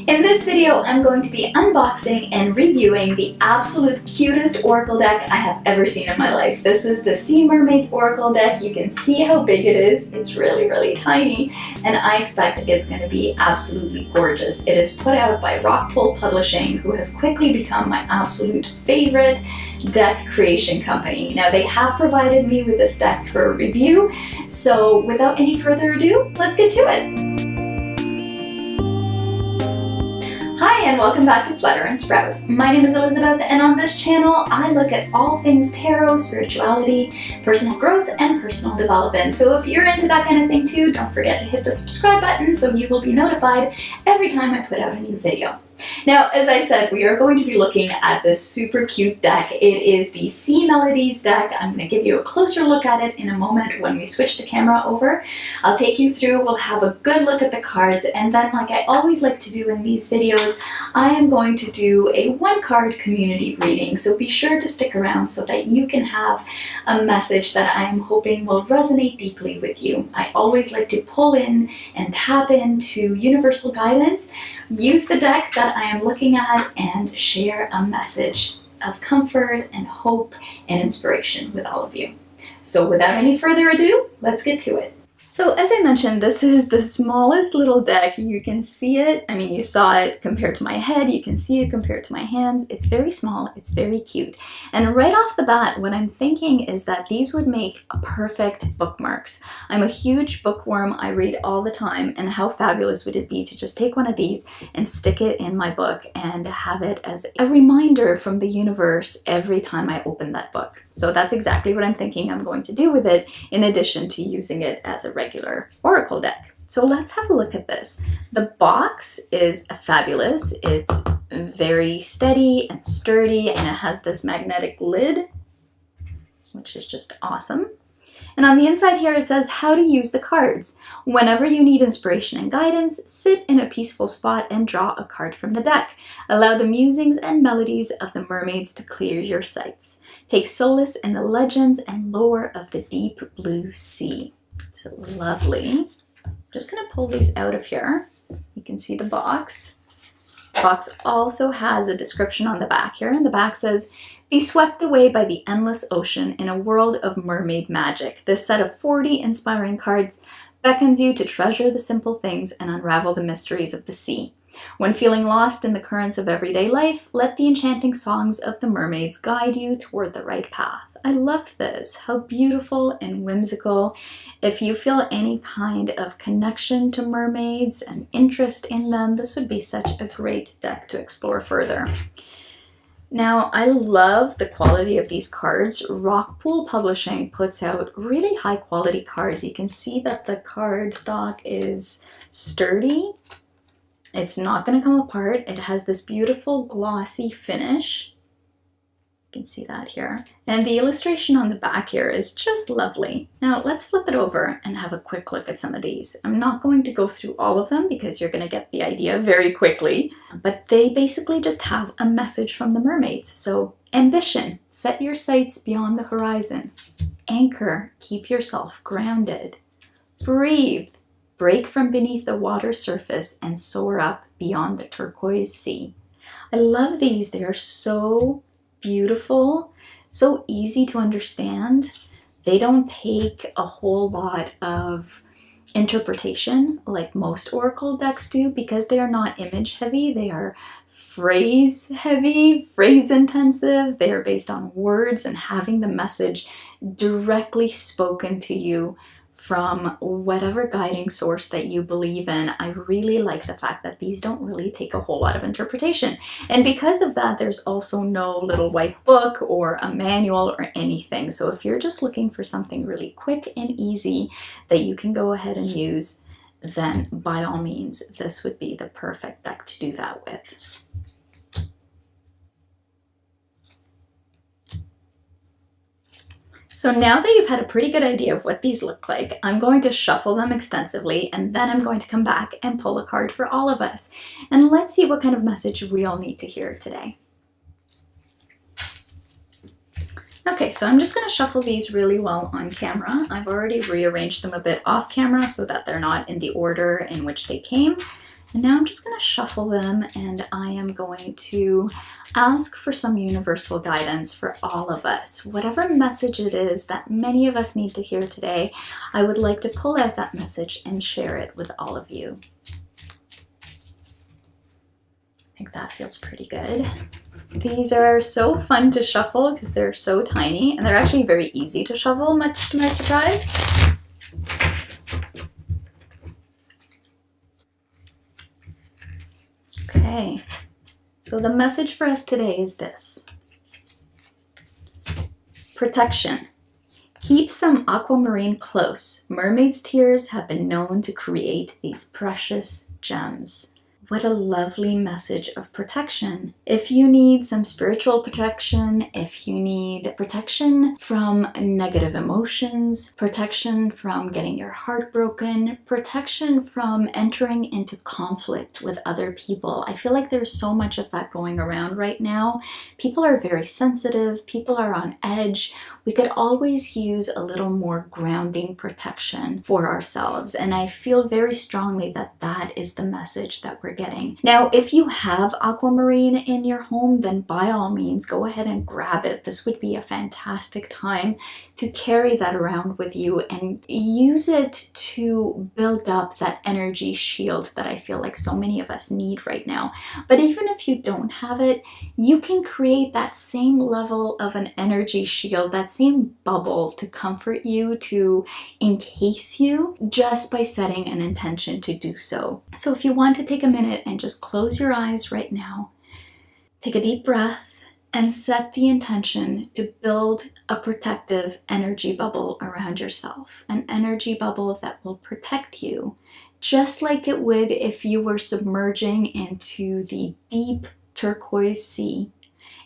In this video, I'm going to be unboxing and reviewing the absolute cutest Oracle deck I have ever seen in my life. This is the Sea Mermaids Oracle deck. You can see how big it is. It's really, really tiny, and I expect it's going to be absolutely gorgeous. It is put out by Rockpool Publishing, who has quickly become my absolute favorite deck creation company. Now, they have provided me with this deck for a review, so without any further ado, let's get to it. Hi and welcome back to Flutter and Sprout. My name is Elizabeth, and on this channel I look at all things tarot, spirituality, personal growth, and personal development. So if you're into that kind of thing too, don't forget to hit the subscribe button so you will be notified every time I put out a new video. Now, as I said, we are going to be looking at this super cute deck. It is the Sea Melodies deck. I'm going to give you a closer look at it in a moment when we switch the camera over. I'll take you through, we'll have a good look at the cards, and then, like I always like to do in these videos, I am going to do a one-card community reading, so be sure to stick around so that you can have a message that I am hoping will resonate deeply with you. I always like to pull in and tap into universal guidance, use the deck that I am looking at, and share a message of comfort and hope and inspiration with all of you. So without any further ado, let's get to it. So as I mentioned, this is the smallest little deck. You can see it. I mean, you saw it compared to my head. You can see it compared to my hands. It's very small. It's very cute. And right off the bat, what I'm thinking is that these would make perfect bookmarks. I'm a huge bookworm. I read all the time. And how fabulous would it be to just take one of these and stick it in my book and have it as a reminder from the universe every time I open that book. So that's exactly what I'm thinking I'm going to do with it, in addition to using it as a regular Oracle deck. So let's have a look at this. The box is fabulous. It's very steady and sturdy, and it has this magnetic lid, which is just awesome. And on the inside here it says how to use the cards. Whenever you need inspiration and guidance, sit in a peaceful spot and draw a card from the deck. Allow the musings and melodies of the mermaids to clear your sights. Take solace in the legends and lore of the deep blue sea. It's lovely. I'm just going to pull these out of here. You can see the box. The box also has a description on the back here, and the back says, "Be swept away by the endless ocean in a world of mermaid magic. This set of 40 inspiring cards beckons you to treasure the simple things and unravel the mysteries of the sea. When feeling lost in the currents of everyday life, let the enchanting songs of the mermaids guide you toward the right path." I love this. How beautiful and whimsical. If you feel any kind of connection to mermaids and interest in them, this would be such a great deck to explore further. Now, I love the quality of these cards. Rockpool Publishing puts out really high quality cards. You can see that the card stock is sturdy. It's not going to come apart. It has this beautiful glossy finish. You can see that here. And the illustration on the back here is just lovely. Now let's flip it over and have a quick look at some of these. I'm not going to go through all of them because you're going to get the idea very quickly, but they basically just have a message from the mermaids. So, ambition, set your sights beyond the horizon. Anchor, keep yourself grounded. Breathe, break from beneath the water surface and soar up beyond the turquoise sea. I love these. They are so beautiful, so easy to understand. They don't take a whole lot of interpretation like most Oracle decks do, because they are not image heavy. They are phrase heavy, phrase intensive. They are based on words and having the message directly spoken to you from whatever guiding source that you believe in. I really like the fact that these don't really take a whole lot of interpretation. And because of that, there's also no little white book or a manual or anything. So if you're just looking for something really quick and easy that you can go ahead and use, then by all means, this would be the perfect deck to do that with. So now that you've had a pretty good idea of what these look like, I'm going to shuffle them extensively, and then I'm going to come back and pull a card for all of us. And let's see what kind of message we all need to hear today. Okay, so I'm just going to shuffle these really well on camera. I've already rearranged them a bit off camera so that they're not in the order in which they came. And now I'm just going to shuffle them, and I am going to ask for some universal guidance for all of us. Whatever message it is that many of us need to hear today, I would like to pull out that message and share it with all of you. I think that feels pretty good. These are so fun to shuffle because they're so tiny, and they're actually very easy to shuffle, much to my surprise. Okay, so the message for us today is this. Protection. Keep some aquamarine close. Mermaids' tears have been known to create these precious gems. What a lovely message of protection. If you need some spiritual protection, if you need protection from negative emotions, protection from getting your heart broken, protection from entering into conflict with other people. I feel like there's so much of that going around right now. People are very sensitive, people are on edge. We could always use a little more grounding protection for ourselves. And I feel very strongly that that is the message that we're getting. Now, if you have aquamarine in your home, then by all means, go ahead and grab it. This would be a fantastic time to carry that around with you and use it to build up that energy shield that I feel like so many of us need right now. But even if you don't have it, you can create that same level of an energy shield, that same bubble to comfort you, to encase you, just by setting an intention to do so. So if you want to take a minute and just close your eyes right now, take a deep breath, and set the intention to build a protective energy bubble around yourself, an energy bubble that will protect you, just like it would if you were submerging into the deep turquoise sea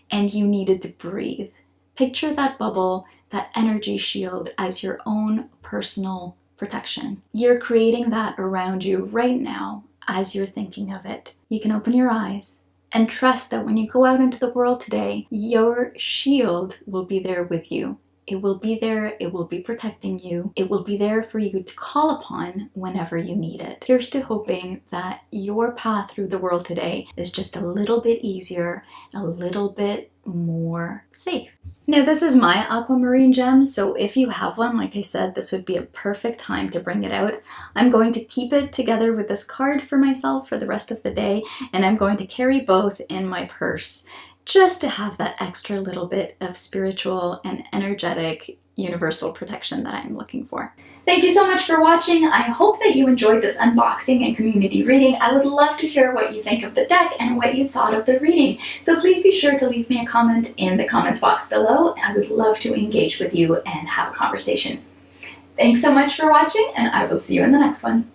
and you needed to breathe. Picture that bubble, that energy shield, as your own personal protection. You're creating that around you right now as you're thinking of it. You can open your eyes and trust that when you go out into the world today, your shield will be there with you. It will be there, it will be protecting you, it will be there for you to call upon whenever you need it. Here's to hoping that your path through the world today is just a little bit easier, a little bit more safe. Now, this is my aquamarine gem, so if you have one, like I said, this would be a perfect time to bring it out. I'm going to keep it together with this card for myself for the rest of the day, and I'm going to carry both in my purse, just to have that extra little bit of spiritual and energetic universal protection that I'm looking for. Thank you so much for watching. I hope that you enjoyed this unboxing and community reading. I would love to hear what you think of the deck and what you thought of the reading. So please be sure to leave me a comment in the comments box below. I would love to engage with you and have a conversation. Thanks so much for watching, and I will see you in the next one.